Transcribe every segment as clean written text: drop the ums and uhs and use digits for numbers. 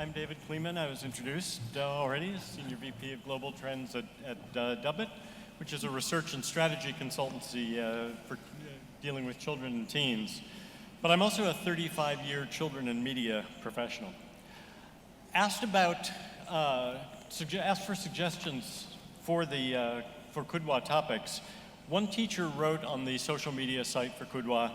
I'm David Kleeman. I was introduced already as Senior VP of Global Trends at Dubbit, which is a research and strategy consultancy for dealing with children and teens. But I'm also a 35-year children and media professional. Asked for suggestions for Kudwa topics. One teacher wrote on the social media site for Kudwa,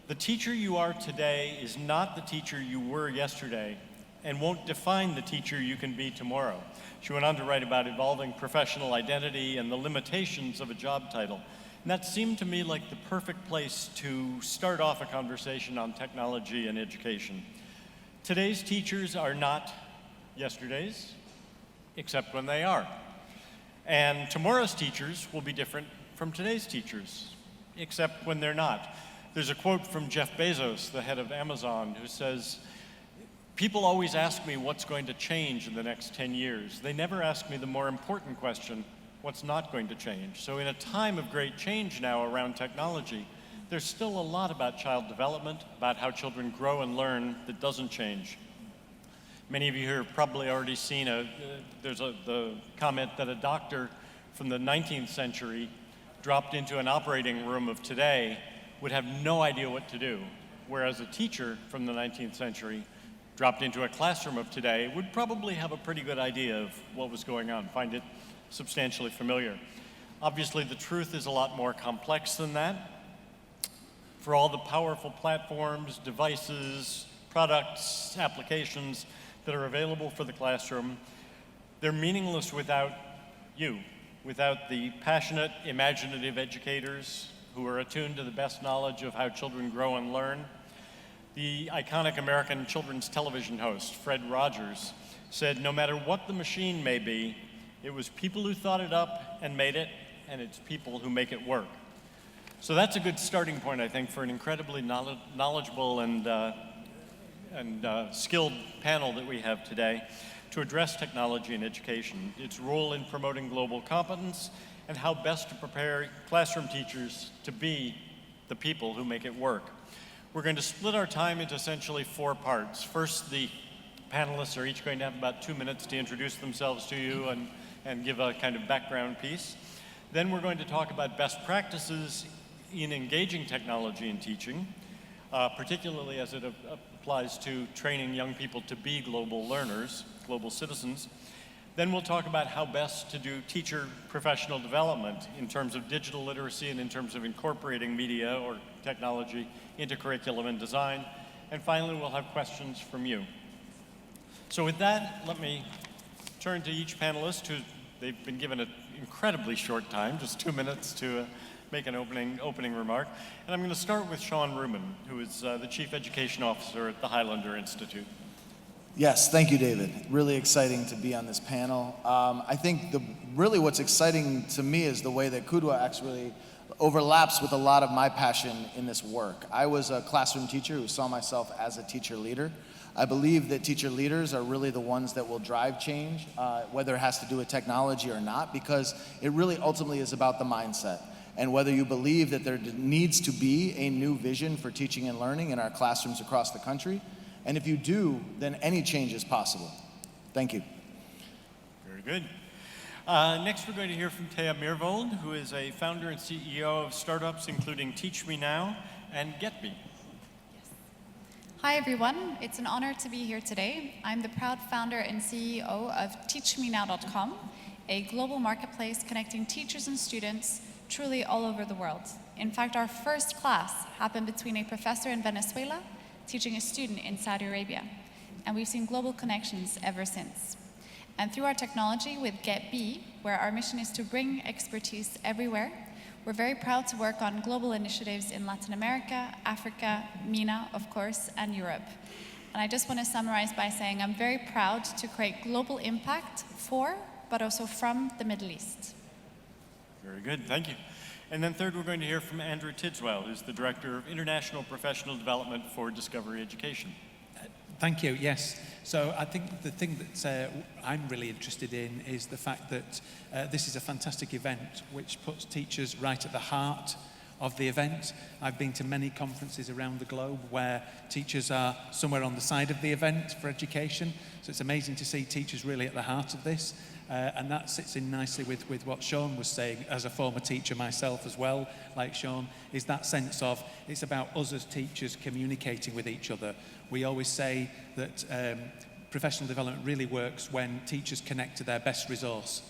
"The teacher you are today is not the teacher you were yesterday and won't define the teacher you can be tomorrow." She went on to write about evolving professional identity and the limitations of a job title. And that seemed to me like the perfect place to start off a conversation on technology and education. Today's teachers are not yesterday's, except when they are. And tomorrow's teachers will be different from today's teachers, except when they're not. There's a quote from Jeff Bezos, the head of Amazon, who says, "People always ask me what's going to change in the next 10 years. They never ask me the more important question, what's not going to change?" So in a time of great change now around technology, there's still a lot about child development, about how children grow and learn that doesn't change. Many of you here have probably already seen the comment that a doctor from the 19th century dropped into an operating room of today would have no idea what to do, whereas a teacher from the 19th century dropped into a classroom of today would probably have a pretty good idea of what was going on, find it substantially familiar. Obviously, the truth is a lot more complex than that. For all the powerful platforms, devices, products, applications that are available for the classroom, they're meaningless without you, without the passionate, imaginative educators who are attuned to the best knowledge of how children grow and learn. The iconic American children's television host, Fred Rogers, said, "No matter what the machine may be, it was people who thought it up and made it, and it's people who make it work." So that's a good starting point, I think, for an incredibly knowledgeable and skilled panel that we have today to address technology and education, its role in promoting global competence, and how best to prepare classroom teachers to be the people who make it work. We're going to split our time into essentially 4 parts. First, the panelists are each going to have about 2 minutes to introduce themselves to you and give a kind of background piece. Then we're going to talk about best practices in engaging technology in teaching, particularly as it applies to training young people to be global learners, global citizens. Then we'll talk about how best to do teacher professional development in terms of digital literacy and in terms of incorporating media or technology into curriculum and design. And finally, we'll have questions from you. So with that, let me turn to each panelist they've been given an incredibly short time, just 2 minutes to make an opening remark. And I'm going to start with Sean Ruman, who is the Chief Education Officer at the Highlander Institute. Yes, thank you, David. Really exciting to be on this panel. I think really what's exciting to me is the way that Kudwa actually overlaps with a lot of my passion in this work. I was a classroom teacher who saw myself as a teacher leader. I believe that teacher leaders are really the ones that will drive change, whether it has to do with technology or not, because it really ultimately is about the mindset. And whether you believe that there needs to be a new vision for teaching and learning in our classrooms across the country, and if you do, then any change is possible. Thank you. Very good. Next, we're going to hear from Thea Mirvold, who is a founder and CEO of startups including Teach Me Now and GetMe. Hi everyone, it's an honor to be here today. I'm the proud founder and CEO of TeachMeNow.com, a global marketplace connecting teachers and students truly all over the world. In fact, our first class happened between a professor in Venezuela teaching a student in Saudi Arabia, and we've seen global connections ever since. And through our technology with GetBe, where our mission is to bring expertise everywhere, we're very proud to work on global initiatives in Latin America, Africa, MENA, of course, and Europe. And I just want to summarize by saying I'm very proud to create global impact for, but also from, the Middle East. Very good, thank you. And then third, we're going to hear from Andrew Tidswell, who's the Director of International Professional Development for Discovery Education. Thank you, yes. So I think the thing that I'm really interested in is the fact that this is a fantastic event which puts teachers right at the heart of the event. I've been to many conferences around the globe where teachers are somewhere on the side of the event for education. So it's amazing to see teachers really at the heart of this. And that sits in nicely with what Sean was saying, as a former teacher myself as well, like Sean, is that sense of it's about us as teachers communicating with each other. We always say that professional development really works when teachers connect to their best resource,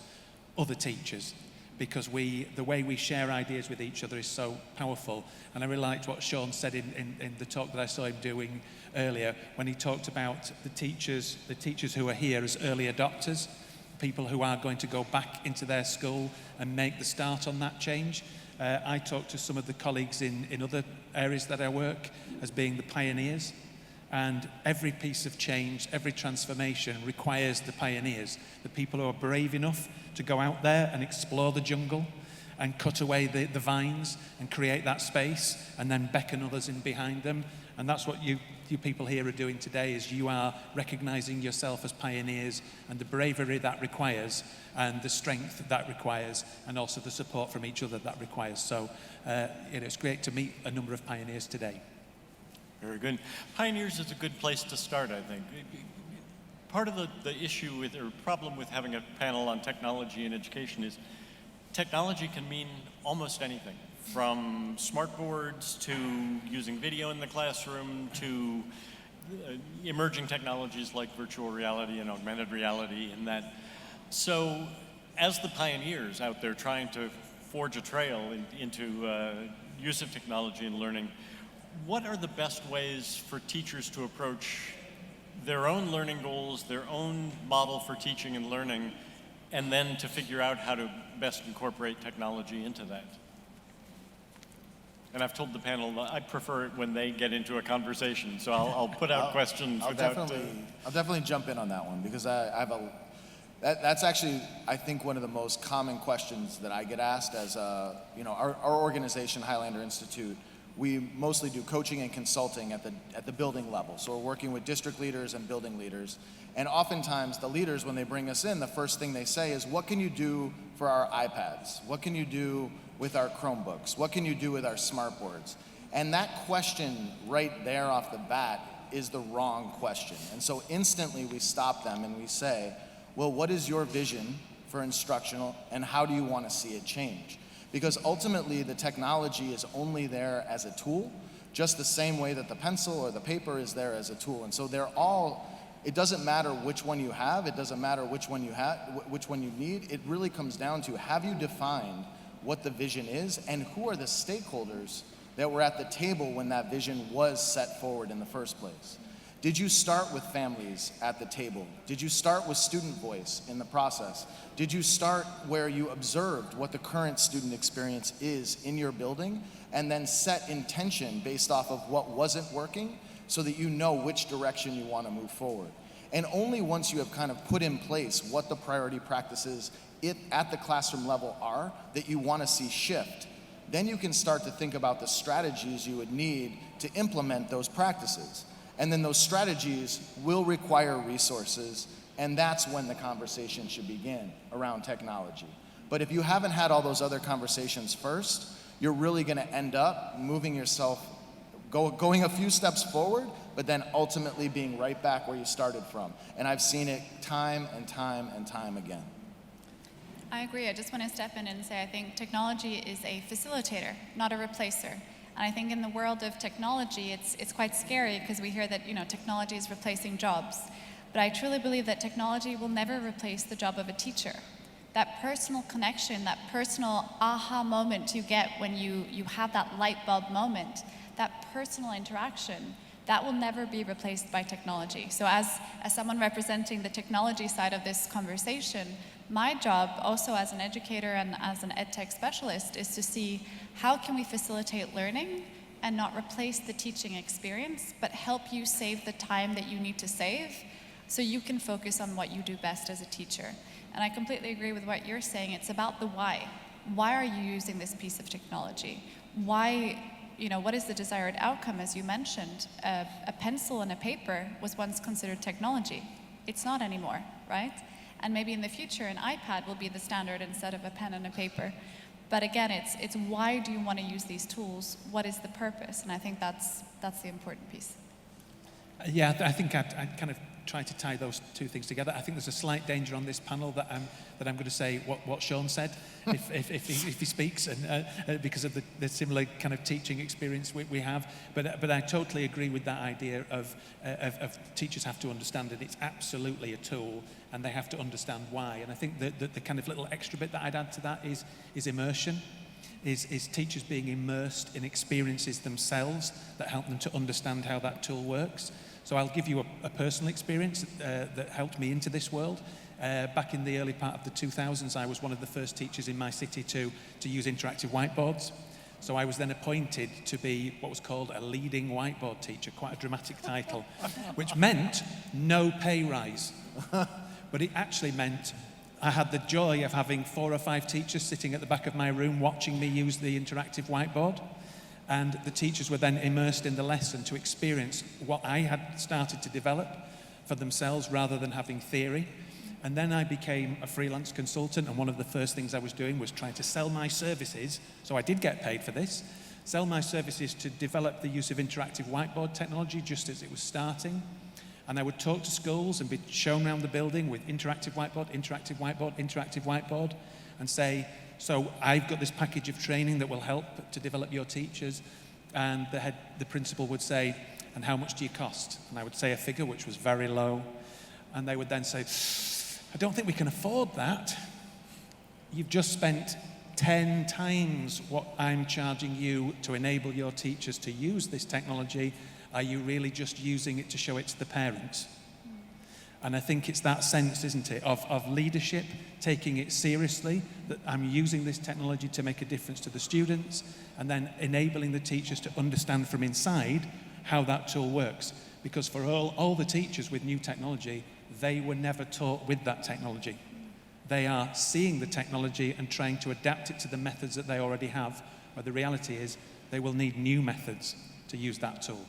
other teachers, because the way we share ideas with each other is so powerful. And I really liked what Sean said in the talk that I saw him doing earlier, when he talked about the teachers who are here as early adopters, people who are going to go back into their school and make the start on that change. I talked to some of the colleagues in other areas that I work as being the pioneers. And every piece of change, every transformation requires the pioneers, the people who are brave enough to go out there and explore the jungle and cut away the vines and create that space and then beckon others in behind them. And that's what you people here are doing today, is you are recognizing yourself as pioneers and the bravery that requires and the strength that requires and also the support from each other that requires. So it's great to meet a number of pioneers today. Very good. Pioneers is a good place to start, I think. Part of the issue with, or problem with having a panel on technology in education is technology can mean almost anything, from smartboards to using video in the classroom to emerging technologies like virtual reality and augmented reality and that. So as the pioneers out there trying to forge a trail into use of technology and learning, what are the best ways for teachers to approach their own learning goals, their own model for teaching and learning, and then to figure out how to best incorporate technology into that? And I've told the panel I prefer it when they get into a conversation, so I'll put out questions I'll without... definitely jump in on that one, because that's actually, I think, one of the most common questions that I get asked as our organization, Highlander Institute. We mostly do coaching and consulting at the building level. So we're working with district leaders and building leaders. And oftentimes the leaders, when they bring us in, the first thing they say is, what can you do for our iPads? What can you do with our Chromebooks? What can you do with our smartboards? And that question right there off the bat is the wrong question. And so instantly we stop them and we say, well, what is your vision for instructional and how do you want to see it change? Because ultimately the technology is only there as a tool, just the same way that the pencil or the paper is there as a tool. And so it doesn't matter which one you have, it doesn't matter which one you need. It really comes down to, have you defined what the vision is and who are the stakeholders that were at the table when that vision was set forward in the first place? Did you start with families at the table? Did you start with student voice in the process? Did you start where you observed what the current student experience is in your building and then set intention based off of what wasn't working so that you know which direction you want to move forward? And only once you have kind of put in place what the priority practices at the classroom level are that you want to see shift, then you can start to think about the strategies you would need to implement those practices. And then those strategies will require resources, and that's when the conversation should begin around technology. But if you haven't had all those other conversations first, you're really going to end up moving yourself, going a few steps forward, but then ultimately being right back where you started from. And I've seen it time and time and time again. I agree. I just want to step in and say I think technology is a facilitator, not a replacer. And I think in the world of technology, it's quite scary because we hear that technology is replacing jobs. But I truly believe that technology will never replace the job of a teacher. That personal connection, that personal aha moment you get when you have that light bulb moment, that personal interaction, that will never be replaced by technology. So as someone representing the technology side of this conversation, my job also as an educator and as an EdTech specialist is to see how can we facilitate learning and not replace the teaching experience, but help you save the time that you need to save so you can focus on what you do best as a teacher. And I completely agree with what you're saying. It's about the why. Why are you using this piece of technology? Why, what is the desired outcome, as you mentioned? A pencil and a paper was once considered technology. It's not anymore, right? And maybe in the future, an iPad will be the standard instead of a pen and a paper. But again, it's why do you want to use these tools? What is the purpose? And I think that's the important piece. Yeah, I think I'd kind of try to tie those two things together. I think there's a slight danger on this panel that I'm going to say what Sean said if he speaks, and because of the similar kind of teaching experience we have. But I totally agree with that idea of teachers have to understand that it's absolutely a tool, and they have to understand why. And I think that the kind of little extra bit that I'd add to that is immersion. Is teachers being immersed in experiences themselves that help them to understand how that tool works. So I'll give you a personal experience that helped me into this world. Back in the early part of the 2000s, I was one of the first teachers in my city to use interactive whiteboards. So I was then appointed to be what was called a leading whiteboard teacher, quite a dramatic title, which meant no pay rise. But it actually meant I had the joy of having 4 or 5 teachers sitting at the back of my room watching me use the interactive whiteboard. And the teachers were then immersed in the lesson to experience what I had started to develop for themselves rather than having theory. And then I became a freelance consultant, and one of the first things I was doing was trying to sell my services, so I did get paid for this, sell my services to develop the use of interactive whiteboard technology just as it was starting. And I would talk to schools and be shown around the building with interactive whiteboard, interactive whiteboard, interactive whiteboard, and say, so I've got this package of training that will help to develop your teachers. And the principal would say, and how much do you cost? And I would say a figure which was very low. And they would then say, I don't think we can afford that. You've just spent 10 times what I'm charging you to enable your teachers to use this technology. Are you really just using it to show it to the parents? And I think it's that sense, isn't it, of leadership, taking it seriously, that I'm using this technology to make a difference to the students, and then enabling the teachers to understand from inside how that tool works. Because for all the teachers with new technology, they were never taught with that technology. They are seeing the technology and trying to adapt it to the methods that they already have, where the reality is they will need new methods to use that tool.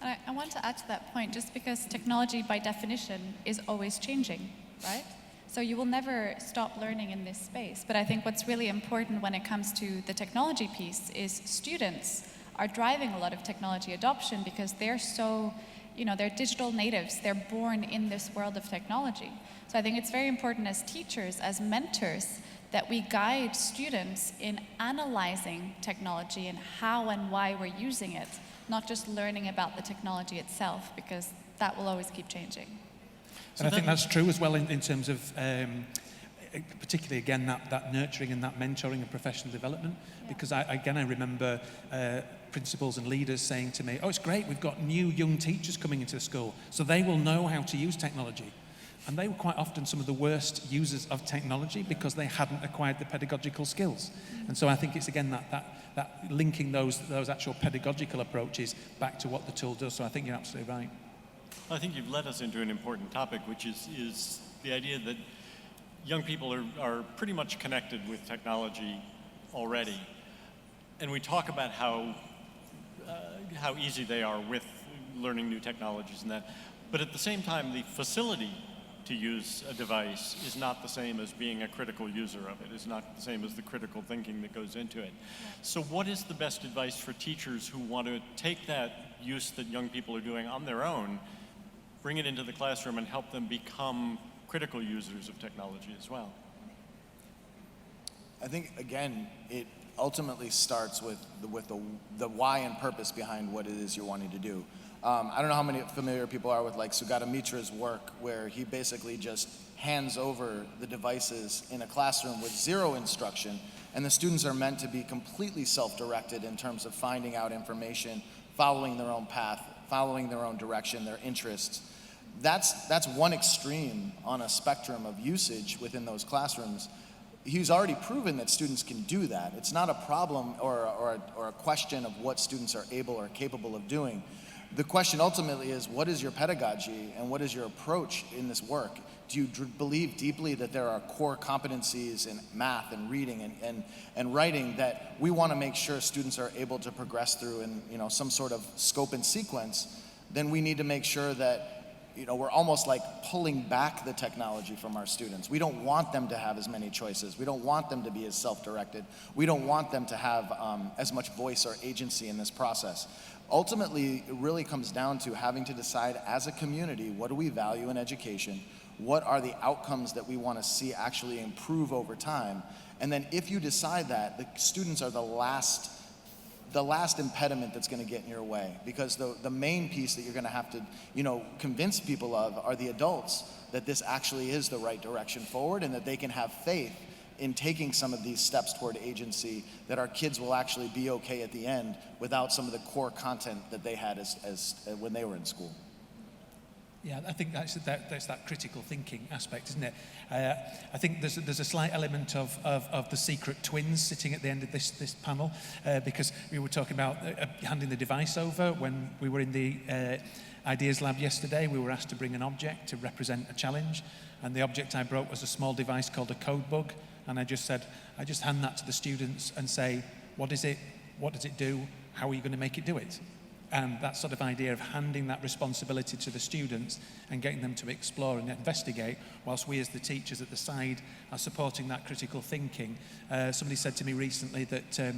And I want to add to that point, just because technology by definition is always changing, right? So you will never stop learning in this space. But I think what's really important when it comes to the technology piece is students are driving a lot of technology adoption because they're so, they're digital natives. They're born in this world of technology. So I think it's very important as teachers, as mentors, that we guide students in analyzing technology and how and why we're using it, not just learning about the technology itself, because that will always keep changing. And I think that's true as well in terms of, particularly again, that nurturing and that mentoring and professional development. Yeah. Because I remember principals and leaders saying to me, oh, it's great, we've got new young teachers coming into the school, so they will know how to use technology. And they were quite often some of the worst users of technology because they hadn't acquired the pedagogical skills. And so I think it's again that linking those actual pedagogical approaches back to what the tool does. So I think you're absolutely right. I think you've led us into an important topic, which is the idea that young people are pretty much connected with technology already. And we talk about how easy they are with learning new technologies and that. But at the same time, the facility to use a device is not the same as being a critical user of it. It's not the same as the critical thinking that goes into it. So what is the best advice for teachers who want to take that use that young people are doing on their own, bring it into the classroom and help them become critical users of technology as well? I think, again, it ultimately starts with the why and purpose behind what it is you're wanting to do. I don't know how many familiar people are with like Sugata Mitra's work, where he basically just hands over the devices in a classroom with zero instruction, and the students are meant to be completely self-directed in terms of finding out information, following their own path, following their own direction, their interests. That's one extreme on a spectrum of usage within those classrooms. He's already proven that students can do that. It's not a problem or a question of what students are able or capable of doing. The question ultimately is, what is your pedagogy and what is your approach in this work? Do you believe deeply that there are core competencies in math and reading and writing that we want to make sure students are able to progress through in some sort of scope and sequence? Then we need to make sure that we're almost like pulling back the technology from our students. We don't want them to have as many choices. We don't want them to be as self-directed. We don't want them to have as much voice or agency in this process. Ultimately, it really comes down to having to decide as a community, what do we value in education? What are the outcomes that we want to see actually improve over time? And then if you decide that, the students are the last impediment that's going to get in your way, because the main piece that you're going to have to convince people of are the adults that this actually is the right direction forward, and that they can have faith in taking some of these steps toward agency, that our kids will actually be okay at the end without some of the core content that they had as when they were in school. Yeah, I think that's that critical thinking aspect, isn't it? I think there's a slight element of the secret twins sitting at the end of this panel, because we were talking about handing the device over. When we were in the Ideas Lab yesterday, we were asked to bring an object to represent a challenge, and the object I brought was a small device called a code bug, and I just hand that to the students and say, what is it? What does it do? How are you going to make it do it? And that sort of idea of handing that responsibility to the students and getting them to explore and investigate, whilst we as the teachers at the side are supporting that critical thinking. Somebody said to me recently that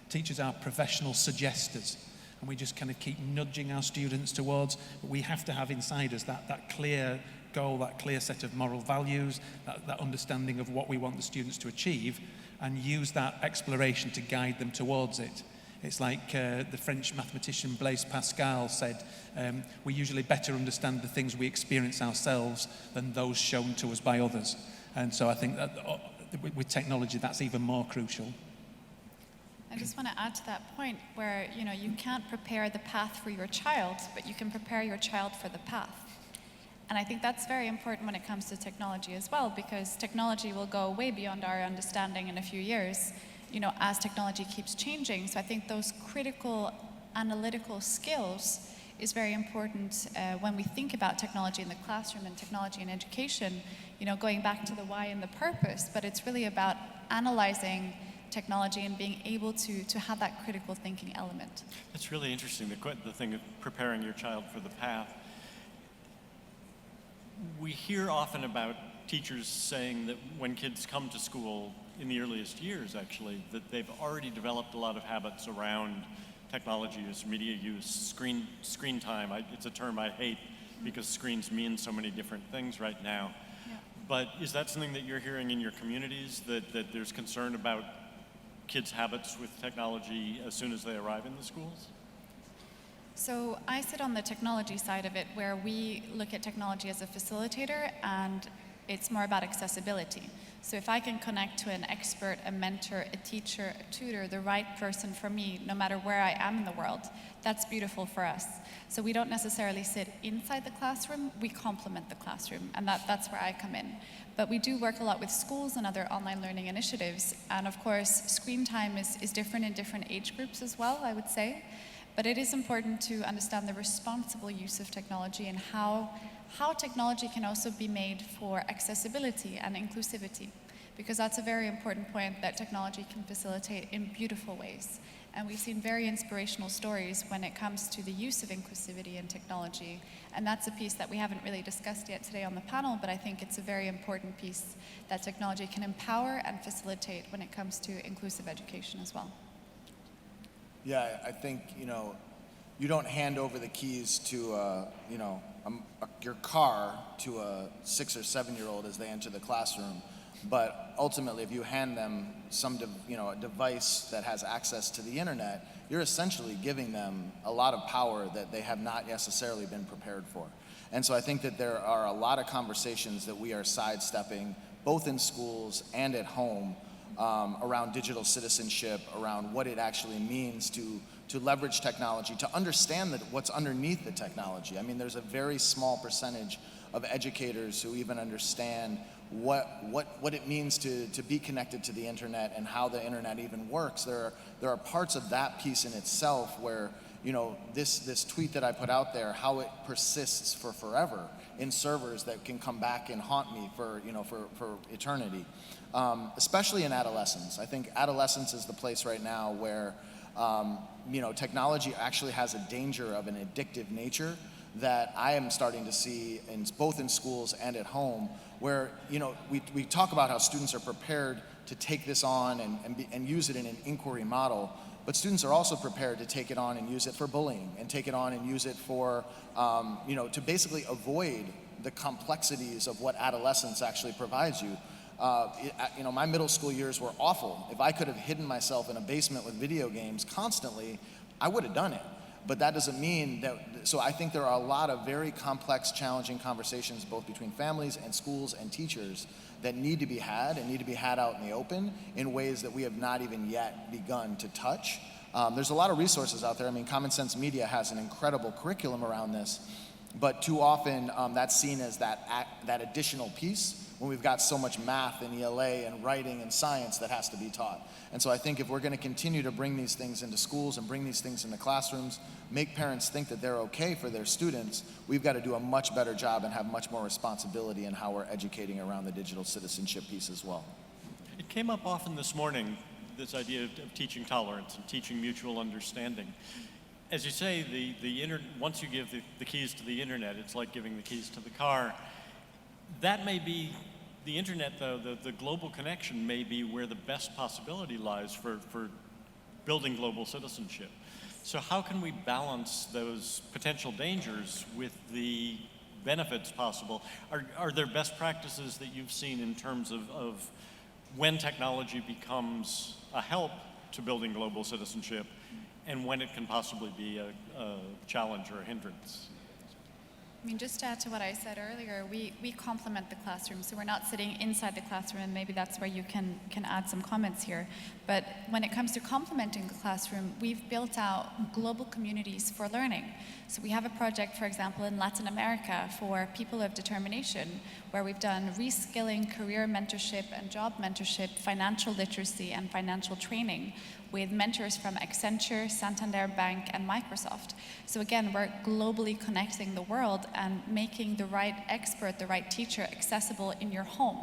teachers are professional suggesters, and we just kind of keep nudging our students towards, but we have to have inside us that clear goal, that clear set of moral values, that understanding of what we want the students to achieve, and use that exploration to guide them towards it. It's like the French mathematician Blaise Pascal said, we usually better understand the things we experience ourselves than those shown to us by others. And so I think that with technology, that's even more crucial. I just want to add to that point where, you can't prepare the path for your child, but you can prepare your child for the path. And I think that's very important when it comes to technology as well, because technology will go way beyond our understanding in a few years, as technology keeps changing. So I think those critical analytical skills is very important when we think about technology in the classroom and technology in education, going back to the why and the purpose, but it's really about analyzing technology and being able to have that critical thinking element. That's really interesting, the thing of preparing your child for the path. We hear often about teachers saying that when kids come to school in the earliest years, actually, that they've already developed a lot of habits around technology use, media use, screen time. It's a term I hate because screens mean so many different things right now. Yeah. But is that something that you're hearing in your communities, that there's concern about kids' habits with technology as soon as they arrive in the schools? So I sit on the technology side of it, where we look at technology as a facilitator, and it's more about accessibility. So if I can connect to an expert, a mentor, a teacher, a tutor, the right person for me, no matter where I am in the world, that's beautiful for us. So we don't necessarily sit inside the classroom, we complement the classroom, and that's where I come in. But we do work a lot with schools and other online learning initiatives, and of course, screen time is different in different age groups as well, I would say. But it is important to understand the responsible use of technology and how technology can also be made for accessibility and inclusivity, because that's a very important point that technology can facilitate in beautiful ways. And we've seen very inspirational stories when it comes to the use of inclusivity in technology. And that's a piece that we haven't really discussed yet today on the panel, but I think it's a very important piece that technology can empower and facilitate when it comes to inclusive education as well. Yeah, I think, you don't hand over the keys to, your car to a 6 or 7-year-old as they enter the classroom. But ultimately, if you hand them a device that has access to the internet, you're essentially giving them a lot of power that they have not necessarily been prepared for. And so I think that there are a lot of conversations that we are sidestepping, both in schools and at home, around digital citizenship, around what it actually means to leverage technology, to understand that what's underneath the technology. I mean, there's a very small percentage of educators who even understand what it means to be connected to the internet and how the internet even works. There are parts of that piece in itself where, this tweet that I put out there, how it persists for forever in servers that can come back and haunt me for eternity. Especially in adolescence. I think adolescence is the place right now where technology actually has a danger of an addictive nature that I am starting to see in both in schools and at home, where we talk about how students are prepared to take this on and use it in an inquiry model, but students are also prepared to take it on and use it for bullying, and take it on and use it for to basically avoid the complexities of what adolescence actually provides you. My middle school years were awful. If I could have hidden myself in a basement with video games constantly, I would have done it. But that doesn't mean that, so I think there are a lot of very complex, challenging conversations both between families and schools and teachers that need to be had and need to be had out in the open in ways that we have not even yet begun to touch. There's a lot of resources out there. I mean, Common Sense Media has an incredible curriculum around this, but too often that's seen as that additional piece when we've got so much math and ELA and writing and science that has to be taught. And so I think if we're going to continue to bring these things into schools and bring these things into classrooms, make parents think that they're okay for their students, we've got to do a much better job and have much more responsibility in how we're educating around the digital citizenship piece as well. It came up often this morning, this idea of teaching tolerance and teaching mutual understanding. As you say, once you give the keys to the internet, it's like giving the keys to the car. That may be the internet, though, the global connection may be where the best possibility lies for building global citizenship. So how can we balance those potential dangers with the benefits possible? Are there best practices that you've seen in terms of when technology becomes a help to building global citizenship and when it can possibly be a challenge or a hindrance? I mean, just to add to what I said earlier, we complement the classroom, so we're not sitting inside the classroom, and maybe that's where you can add some comments here. But when it comes to complementing the classroom, we've built out global communities for learning. So we have a project, for example, in Latin America for people of determination, where we've done reskilling, career mentorship, and job mentorship, financial literacy, and financial training with mentors from Accenture, Santander Bank, and Microsoft. So again, we're globally connecting the world and making the right expert, the right teacher accessible in your home.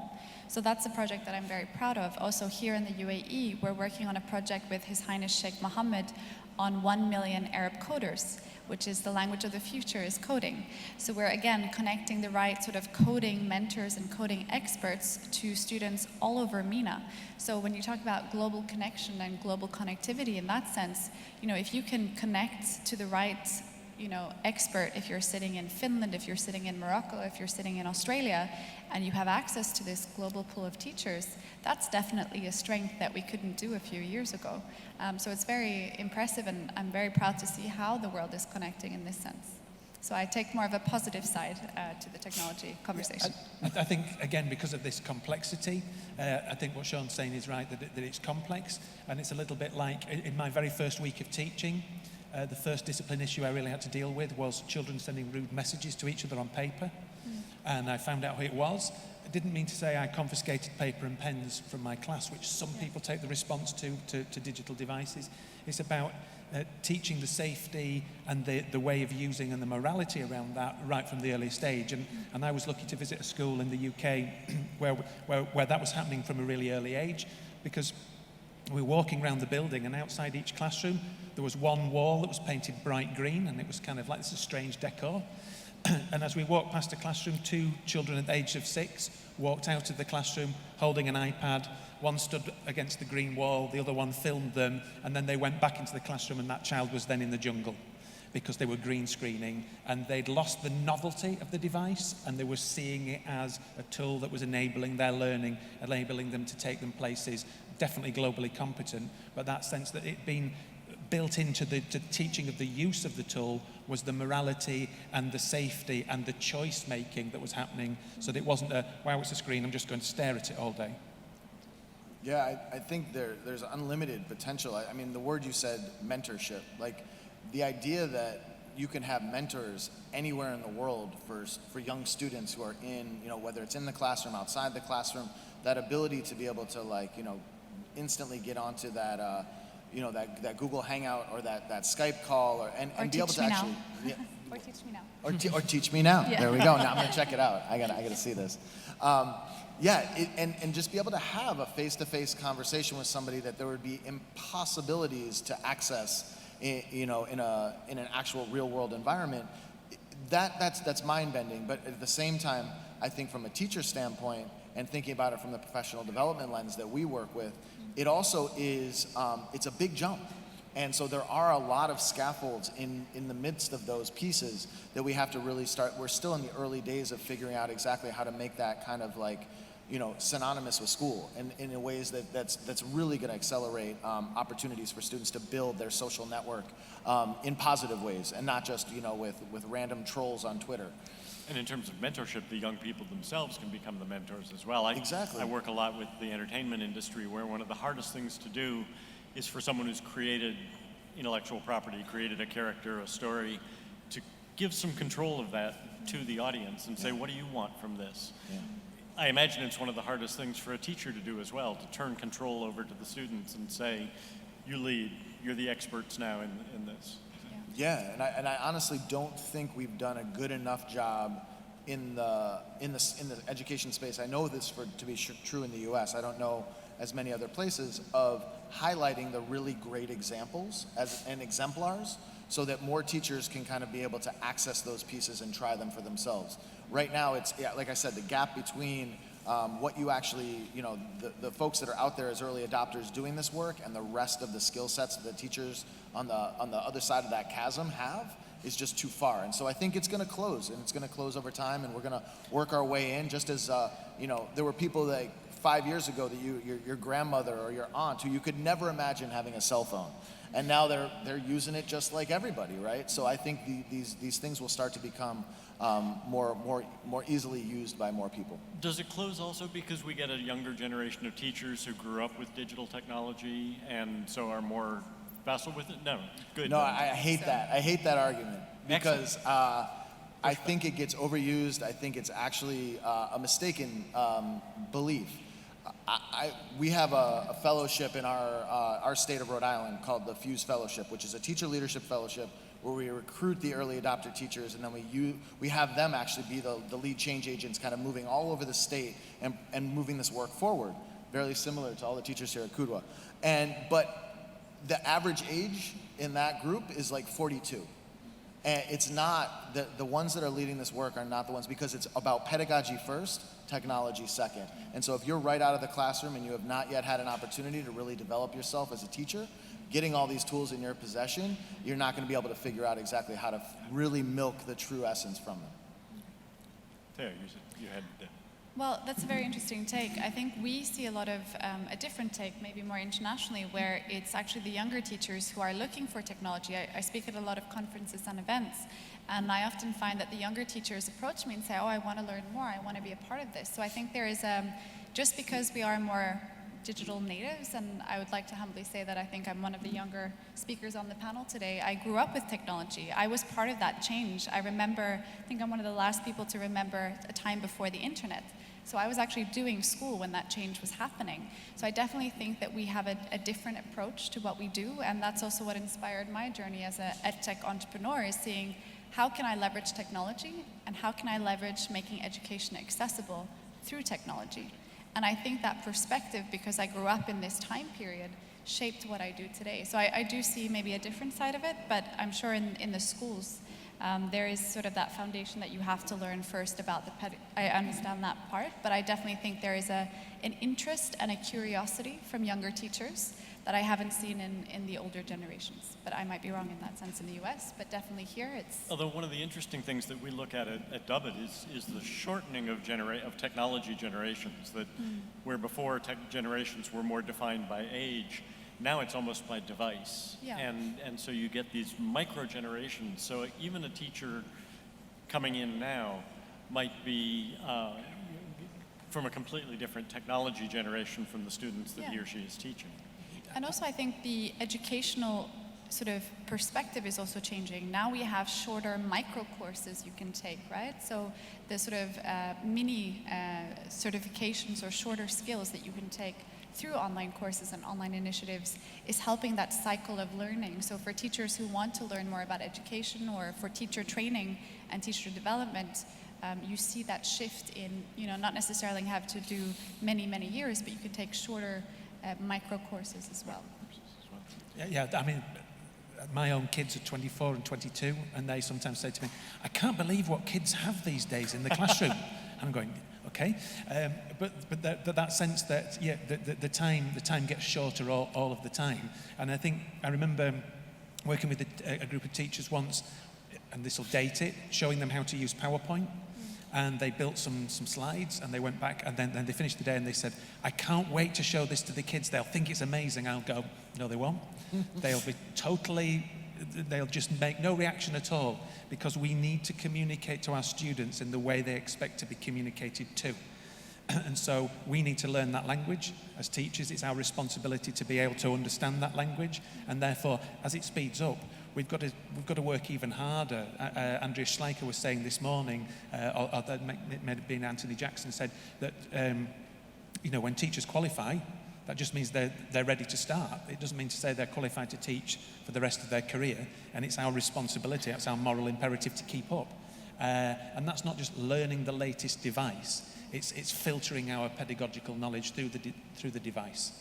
So that's a project that I'm very proud of. Also here in the UAE, we're working on a project with His Highness Sheikh Mohammed on 1 million Arab coders, which is the language of the future, is coding. So we're again connecting the right sort of coding mentors and coding experts to students all over MENA. So when you talk about global connection and global connectivity in that sense, if you can connect to the right expert, if you're sitting in Finland, if you're sitting in Morocco, if you're sitting in Australia, and you have access to this global pool of teachers, that's definitely a strength that we couldn't do a few years ago. So it's very impressive, and I'm very proud to see how the world is connecting in this sense. So I take more of a positive side to the technology conversation. I think, again, because of this complexity, I think what Sean's saying is right, that it's complex, and it's a little bit like in my very first week of teaching, the first discipline issue I really had to deal with was children sending rude messages to each other on paper. And I found out who it was. I didn't mean to say I confiscated paper and pens from my class, which some people take the response to digital devices. It's about teaching the safety and the way of using and the morality around that right from the earliest age. And I was lucky to visit a school in the UK where that was happening from a really early age, because we were walking around the building, and outside each classroom there was one wall that was painted bright green, and it was kind of like this strange decor. And as we walked past the classroom, 2 children at the age of 6 walked out of the classroom holding an iPad. One stood against the green wall, the other one filmed them, and then they went back into the classroom, and that child was then in the jungle because they were green screening, and they'd lost the novelty of the device, and they were seeing it as a tool that was enabling their learning, enabling them to take them places, definitely globally competent, but that sense that it being built into the teaching of the use of the tool was the morality and the safety and the choice making that was happening, so that it wasn't wow, it's a screen, I'm just going to stare at it all day. Yeah, I think there's unlimited potential. I mean, the word you said, mentorship, like the idea that you can have mentors anywhere in the world for young students who are in, whether it's in the classroom, outside the classroom, that ability to be able to instantly get onto that, that Google Hangout or that Skype call and be able to actually, yeah, Or teach me now. or teach me now. Yeah. There we go. Now I'm gonna check it out. I gotta see this. And just be able to have a face-to-face conversation with somebody that there would be impossibilities to access, in an actual real-world environment. that's mind-bending. But at the same time, I think from a teacher standpoint and thinking about it from the professional development lens that we work with, it also is it's a big jump. And so there are a lot of scaffolds in the midst of those pieces that we have to really start. We're still in the early days of figuring out exactly how to make that kind of like, synonymous with school, and in ways that's really going to accelerate opportunities for students to build their social network in positive ways, and not just with random trolls on Twitter. And in terms of mentorship, the young people themselves can become the mentors as well. Exactly. I work a lot with the entertainment industry, where one of the hardest things to do is for someone who's created intellectual property, created a character, a story, to give some control of that to the audience and say, what do you want from this? Yeah. I imagine it's one of the hardest things for a teacher to do as well, to turn control over to the students and say, you lead, you're the experts now in this. Yeah, and I honestly don't think we've done a good enough job in the education space. I know this to be true in the U.S. I don't know as many other places, of highlighting the really great examples and exemplars, so that more teachers can kind of be able to access those pieces and try them for themselves. Right now, it's, like I said, the gap between what you actually, the folks that are out there as early adopters doing this work and the rest of the skill sets that teachers on the other side of that chasm have is just too far. And so I think it's going to close, and it's going to close over time, and we're going to work our way in, just as, there were people that 5 years ago that your grandmother or your aunt who you could never imagine having a cell phone. And now they're using it just like everybody, right? So I think these things will start to become more easily used by more people. Does it close also because we get a younger generation of teachers who grew up with digital technology and so are more facile with it? No, good. No, I hate that. I hate that argument because I think it gets overused. I think it's actually a mistaken belief. We have a fellowship in our state of Rhode Island called the Fuse Fellowship, which is a teacher leadership fellowship where we recruit the early adopter teachers, and then we have them actually be the lead change agents, kind of moving all over the state and moving this work forward, very similar to all the teachers here at Kudwa. But the average age in that group is like 42. And it's not, the ones that are leading this work are not the ones, because it's about pedagogy first, technology second. And so if you're right out of the classroom and you have not yet had an opportunity to really develop yourself as a teacher, getting all these tools in your possession, you're not going to be able to figure out exactly how to really milk the true essence from them. There, you had Well, that's a very interesting take. I think we see a lot of a different take, maybe more internationally, where it's actually the younger teachers who are looking for technology. I speak at a lot of conferences and events, and I often find that the younger teachers approach me and say, oh, I want to learn more, I want to be a part of this. So I think there is, just because we are more digital natives, and I would like to humbly say that I think I'm one of the younger speakers on the panel today. I grew up with technology. I was part of that change. I think I'm one of the last people to remember a time before the internet. So I was actually doing school when that change was happening. So I definitely think that we have a different approach to what we do, and that's also what inspired my journey as an EdTech entrepreneur, is seeing how can I leverage technology and how can I leverage making education accessible through technology. And I think that perspective, because I grew up in this time period, shaped what I do today. So I do see maybe a different side of it, but I'm sure in the schools, there is sort of that foundation that you have to learn first about I understand that part, but I definitely think there is an interest and a curiosity from younger teachers that I haven't seen in the older generations. But I might be wrong in that sense in the US, but definitely here it's... Although one of the interesting things that we look at Dubbit is the shortening of technology generations, that where before tech generations were more defined by age, now it's almost by device. Yeah. And so you get these micro generations. So even a teacher coming in now might be from a completely different technology generation from the students that he or she is teaching. And also I think the educational sort of perspective is also changing. Now we have shorter micro courses you can take, right? So the sort of mini certifications or shorter skills that you can take through online courses and online initiatives is helping that cycle of learning. So for teachers who want to learn more about education, or for teacher training and teacher development, you see that shift in, not necessarily have to do many, many years, but you can take shorter micro courses as well. Yeah, I mean, my own kids are 24 and 22, and they sometimes say to me, I can't believe what kids have these days in the classroom. And I'm going, okay. But that sense that, yeah, the time gets shorter all of the time. And I remember working with a group of teachers once, and this will date it, showing them how to use PowerPoint. And they built some slides, and they went back, and then they finished the day, and they said, I can't wait to show this to the kids. They'll think it's amazing. I'll go, no, they won't. They'll just make no reaction at all, because we need to communicate to our students in the way they expect to be communicated to. And so we need to learn that language. As teachers, it's our responsibility to be able to understand that language, and therefore, as it speeds up, we've got to work even harder. Andrea Schleicher was saying this morning, or that may have been Anthony Jackson, said that when teachers qualify, that just means they're ready to start. It doesn't mean to say they're qualified to teach for the rest of their career, and it's our responsibility, it's our moral imperative to keep up. And that's not just learning the latest device, it's filtering our pedagogical knowledge through the device,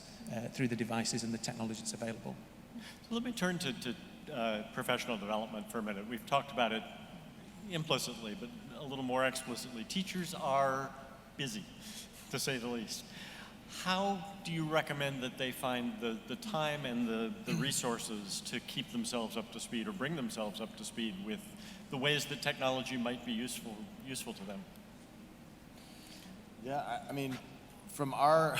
through the devices and the technology that's available. So let me turn to professional development for a minute. We've talked about it implicitly, but a little more explicitly. Teachers are busy, to say the least. How do you recommend that they find the time and the resources to keep themselves up to speed, or bring themselves up to speed with the ways that technology might be useful to them? Yeah, I mean, from our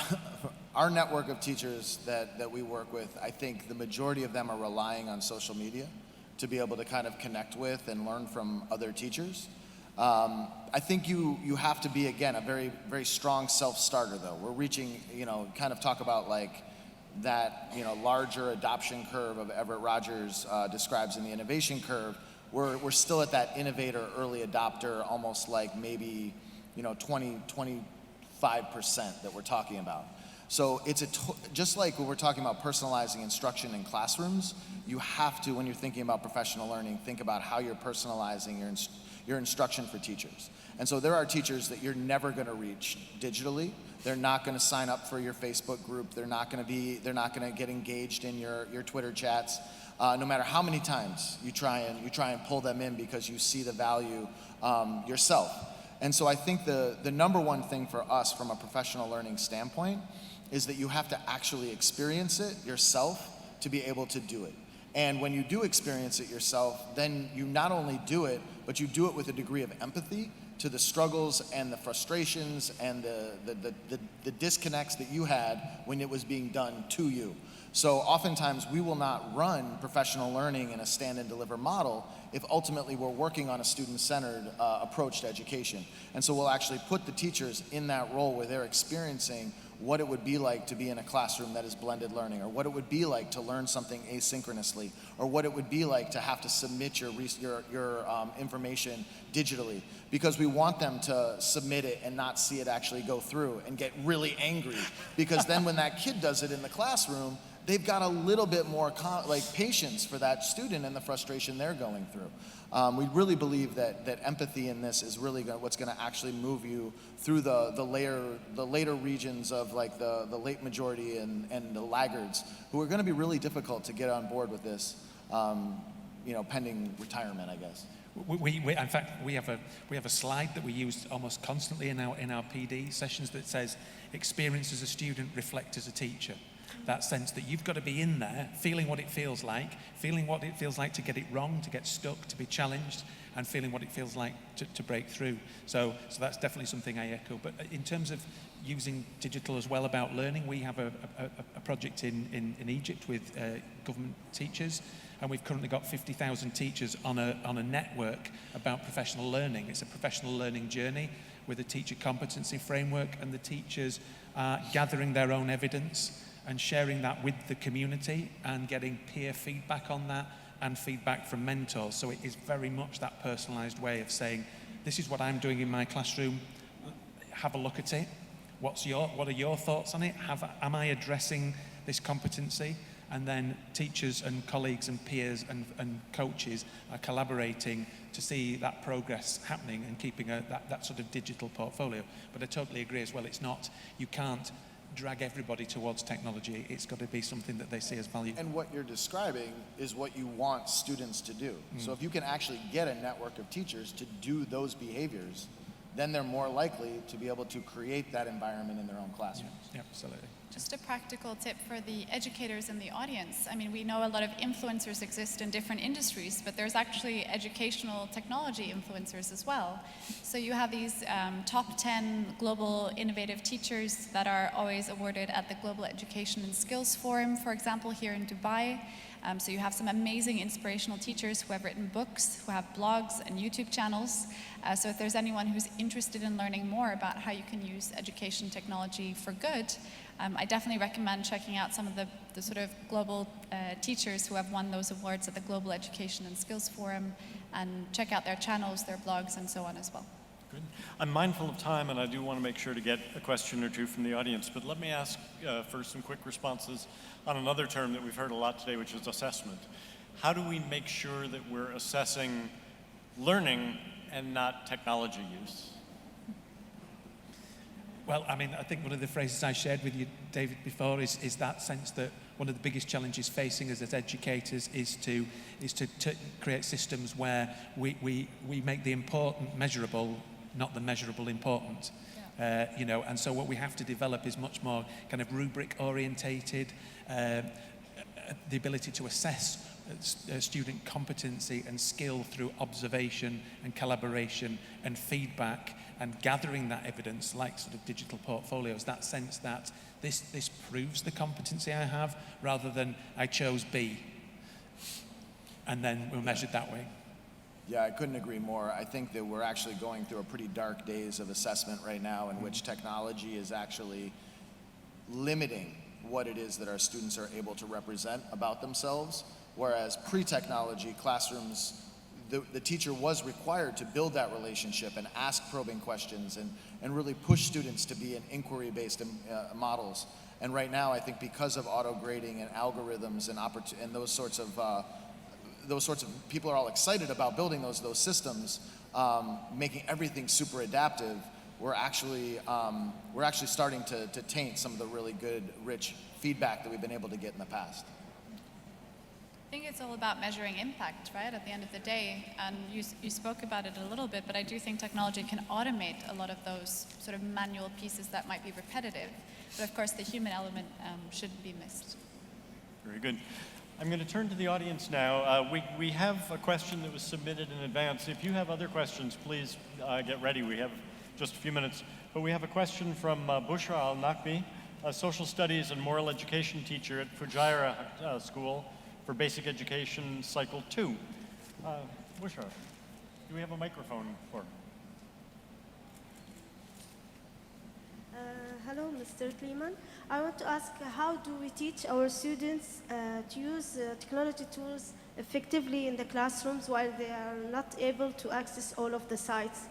network of teachers that we work with, I think the majority of them are relying on social media to be able to kind of connect with and learn from other teachers. I think you have to be, again, a very, very strong self-starter, though. We're reaching, kind of talk about like that, larger adoption curve of Everett Rogers describes in the innovation curve. We're still at that innovator, early adopter, almost like maybe, 25% that we're talking about. So it's just like when we're talking about personalizing instruction in classrooms, you have to, when you're thinking about professional learning, think about how you're personalizing your instruction for teachers. And so there are teachers that you're never going to reach digitally. They're not going to sign up for your Facebook group. They're not going to get engaged in your Twitter chats. No matter how many times you try and pull them in, because you see the value yourself. And so I think the number one thing for us from a professional learning standpoint is that you have to actually experience it yourself to be able to do it. And when you do experience it yourself, then you not only do it, but you do it with a degree of empathy to the struggles and the frustrations and the disconnects that you had when it was being done to you. So oftentimes we will not run professional learning in a stand and deliver model if ultimately we're working on a student-centered approach to education. And so we'll actually put the teachers in that role where they're experiencing what it would be like to be in a classroom that is blended learning, or what it would be like to learn something asynchronously, or what it would be like to have to submit your information digitally, because we want them to submit it and not see it actually go through and get really angry, because then when that kid does it in the classroom, they've got a little bit more patience for that student and the frustration they're going through. We really believe that empathy in this is really what's going to actually move you through the later regions of like the late majority and the laggards, who are going to be really difficult to get on board with this, pending retirement, I guess. In fact, we have a slide that we use almost constantly in our PD sessions that says, experience as a student, reflect as a teacher. That sense that you've got to be in there, feeling what it feels like to get it wrong, to get stuck, to be challenged, and feeling what it feels like to break through. So that's definitely something I echo. But in terms of using digital as well about learning, we have a project in Egypt with government teachers, and we've currently got 50,000 teachers on a network about professional learning. It's a professional learning journey with a teacher competency framework, and the teachers are gathering their own evidence and sharing that with the community and getting peer feedback on that and feedback from mentors. So it is very much that personalized way of saying, this is what I'm doing in my classroom, have a look at it. What are your thoughts on it? Am I addressing this competency? And then teachers and colleagues and peers and coaches are collaborating to see that progress happening and keeping that sort of digital portfolio. But I totally agree as well, you can't drag everybody towards technology. It's got to be something that they see as value. And what you're describing is what you want students to do. So if you can actually get a network of teachers to do those behaviors, then they're more likely to be able to create that environment in their own classrooms. Yeah, absolutely. Just a practical tip for the educators in the audience. I mean, we know a lot of influencers exist in different industries, but there's actually educational technology influencers as well. So you have these top 10 global innovative teachers that are always awarded at the Global Education and Skills Forum, for example, here in Dubai. So you have some amazing inspirational teachers who have written books, who have blogs and YouTube channels. So if there's anyone who's interested in learning more about how you can use education technology for good, I definitely recommend checking out some of the sort of global teachers who have won those awards at the Global Education and Skills Forum, and check out their channels, their blogs, and so on as well. Good. I'm mindful of time, and I do want to make sure to get a question or two from the audience, but let me ask for some quick responses on another term that we've heard a lot today, which is assessment. How do we make sure that we're assessing learning and not technology use? Well, I mean, I think one of the phrases I shared with you, David, before is that sense that one of the biggest challenges facing us as educators is to create systems where we make the important measurable, not the measurable important. You know, and so what we have to develop is much more kind of rubric orientated, the ability to assess student competency and skill through observation and collaboration and feedback, and gathering that evidence like sort of digital portfolios, that sense that this proves the competency I have, rather than I chose B and then we're measured that way. Yeah, I couldn't agree more. I think that we're actually going through a pretty dark days of assessment right now, in which technology is actually limiting what it is that our students are able to represent about themselves, whereas pre-technology classrooms, the teacher was required to build that relationship and ask probing questions and really push students to be in inquiry-based models. And right now, I think because of auto-grading and algorithms and those sorts of people are all excited about building those systems, making everything super adaptive. We're actually starting to taint some of the really good, rich feedback that we've been able to get in the past. I think it's all about measuring impact, right, at the end of the day. And you spoke about it a little bit, but I do think technology can automate a lot of those sort of manual pieces that might be repetitive. But of course, the human element shouldn't be missed. Very good. I'm going to turn to the audience now. We have a question that was submitted in advance. If you have other questions, please get ready. We have just a few minutes. But we have a question from Bushra Al-Nakbi, a social studies and moral education teacher at Fujairah School for Basic Education Cycle 2. Bushra, do we have a microphone for her? Hello, Mr. Kleeman. I want to ask, how do we teach our students to use technology tools effectively in the classrooms while they are not able to access all of the sites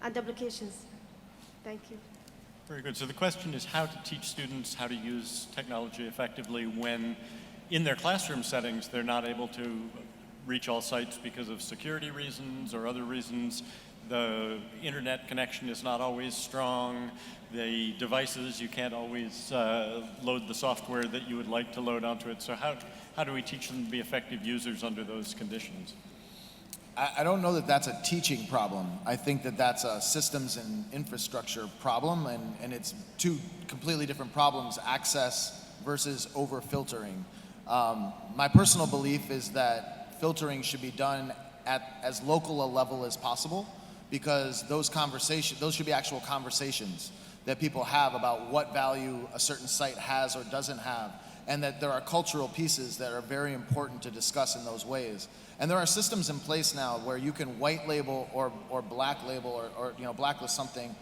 and applications? Thank you. Very good. So the question is how to teach students how to use technology effectively when in their classroom settings they're not able to reach all sites because of security reasons or other reasons. The internet connection is not always strong. The devices, you can't always load the software that you would like to load onto it. So how do we teach them to be effective users under those conditions? I don't know that that's a teaching problem. I think that that's a systems and infrastructure problem, and it's two completely different problems, access versus over-filtering. My personal belief is that filtering should be done at as local a level as possible, because those should be actual conversations that people have about what value a certain site has or doesn't have, and that there are cultural pieces that are very important to discuss in those ways. And there are systems in place now where you can white label or black label or blacklist something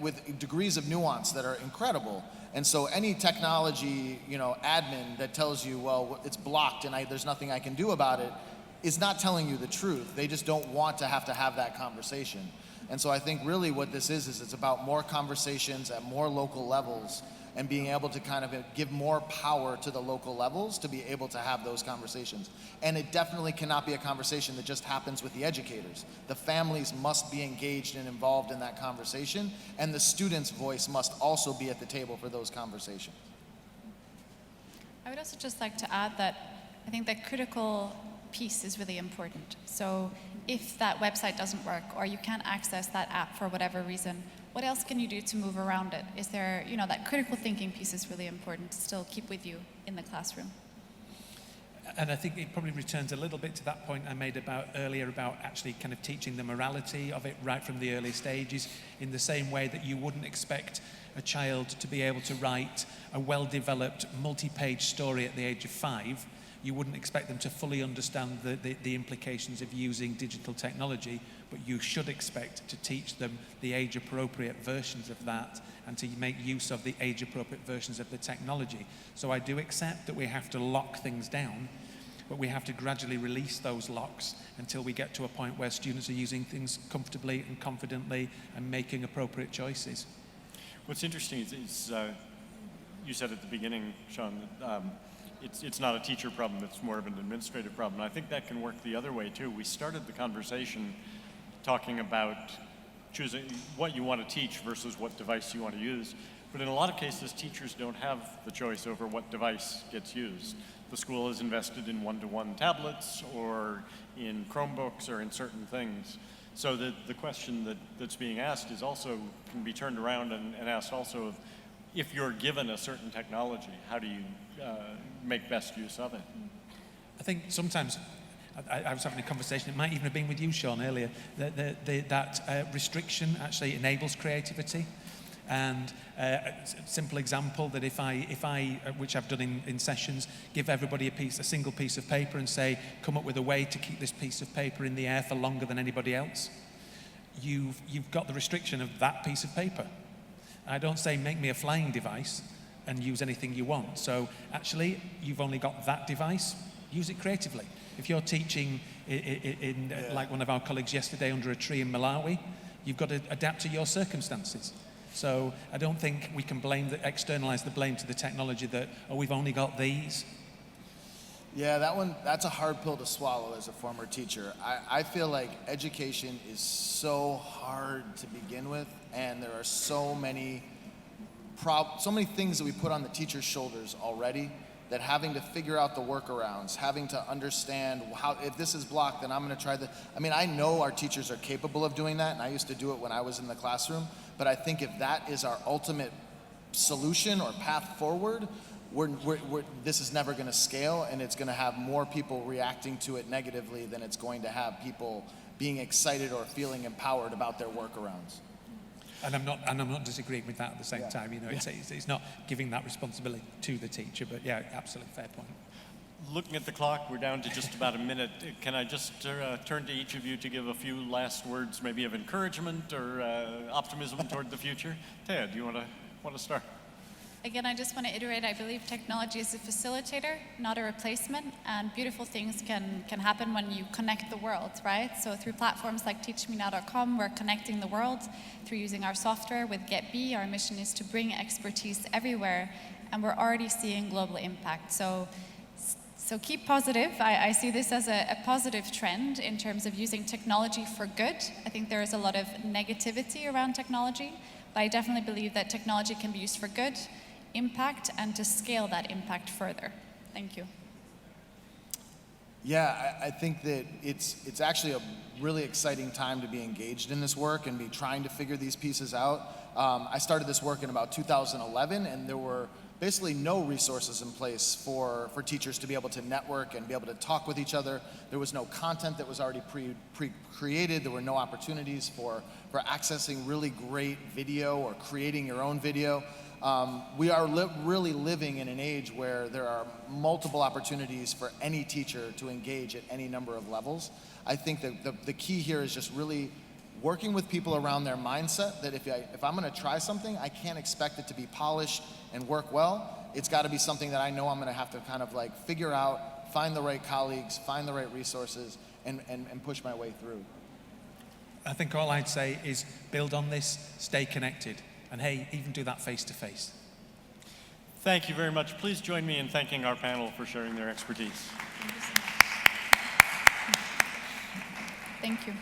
with degrees of nuance that are incredible. And so any technology admin that tells you, well, it's blocked and there's nothing I can do about it, is not telling you the truth. They just don't want to have that conversation. And so I think really what this is it's about more conversations at more local levels and being able to kind of give more power to the local levels to be able to have those conversations. And it definitely cannot be a conversation that just happens with the educators. The families must be engaged and involved in that conversation, and the students' voice must also be at the table for those conversations. I would also just like to add that I think that critical piece is really important. So if that website doesn't work or you can't access that app for whatever reason, what else can you do to move around it? Is there, that critical thinking piece is really important to still keep with you in the classroom. And I think it probably returns a little bit to that point I made earlier about actually kind of teaching the morality of it right from the early stages, in the same way that you wouldn't expect a child to be able to write a well-developed multi-page story at the age of 5. You wouldn't expect them to fully understand the implications of using digital technology, but you should expect to teach them the age-appropriate versions of that and to make use of the age-appropriate versions of the technology. So I do accept that we have to lock things down, but we have to gradually release those locks until we get to a point where students are using things comfortably and confidently and making appropriate choices. What's interesting is you said at the beginning, Sean, that it's not a teacher problem, it's more of an administrative problem. And I think that can work the other way too. We started the conversation talking about choosing what you want to teach versus what device you want to use. But in a lot of cases, teachers don't have the choice over what device gets used. The school is invested in one-to-one tablets or in Chromebooks or in certain things. So the question that's being asked is also, can be turned around and asked also of, if you're given a certain technology, how do you make best use of it? I think sometimes, I was having a conversation, it might even have been with you, Sean, earlier, that restriction actually enables creativity. And a simple example that if I which I've done in sessions, give everybody a single piece of paper and say, come up with a way to keep this piece of paper in the air for longer than anybody else, you've got the restriction of that piece of paper. I don't say make me a flying device and use anything you want. So actually, you've only got that device, use it creatively. If you're teaching like one of our colleagues yesterday under a tree in Malawi, you've got to adapt to your circumstances. So I don't think we can externalize the blame to the technology that, we've only got these. Yeah, that's a hard pill to swallow as a former teacher. I feel like education is so hard to begin with, and there are so many things that we put on the teacher's shoulders already, that having to figure out the workarounds, having to understand how, if this is blocked, then I'm going to try I know our teachers are capable of doing that, and I used to do it when I was in the classroom, but I think if that is our ultimate solution or path forward, this is never going to scale, and it's going to have more people reacting to it negatively than it's going to have people being excited or feeling empowered about their workarounds. And I'm not disagreeing with that at the same time. It's not giving that responsibility to the teacher, but yeah, absolutely fair point. Looking at the clock, we're down to just about a minute. Can I just turn to each of you to give a few last words, maybe of encouragement or optimism toward the future? Taya, do you want to start? Again, I just want to iterate, I believe technology is a facilitator, not a replacement, and beautiful things can happen when you connect the world, right? So through platforms like teachmenow.com, we're connecting the world. Through using our software with GetB, our mission is to bring expertise everywhere, and we're already seeing global impact. So keep positive. I see this as a positive trend in terms of using technology for good. I think there is a lot of negativity around technology, but I definitely believe that technology can be used for good, impact, and to scale that impact further. Thank you. Yeah, I think that it's actually a really exciting time to be engaged in this work and be trying to figure these pieces out. I started this work in about 2011, and there were basically no resources in place for teachers to be able to network and be able to talk with each other. There was no content that was already pre-created. There were no opportunities for accessing really great video or creating your own video. We are really living in an age where there are multiple opportunities for any teacher to engage at any number of levels. I think that the key here is just really working with people around their mindset, that if I'm going to try something, I can't expect it to be polished and work well. It's got to be something that I know I'm going to have to kind of like figure out, find the right colleagues, find the right resources, and push my way through. I think all I'd say is build on this, stay connected, and hey, even do that face to face. Thank you very much. Please join me in thanking our panel for sharing their expertise. Thank you.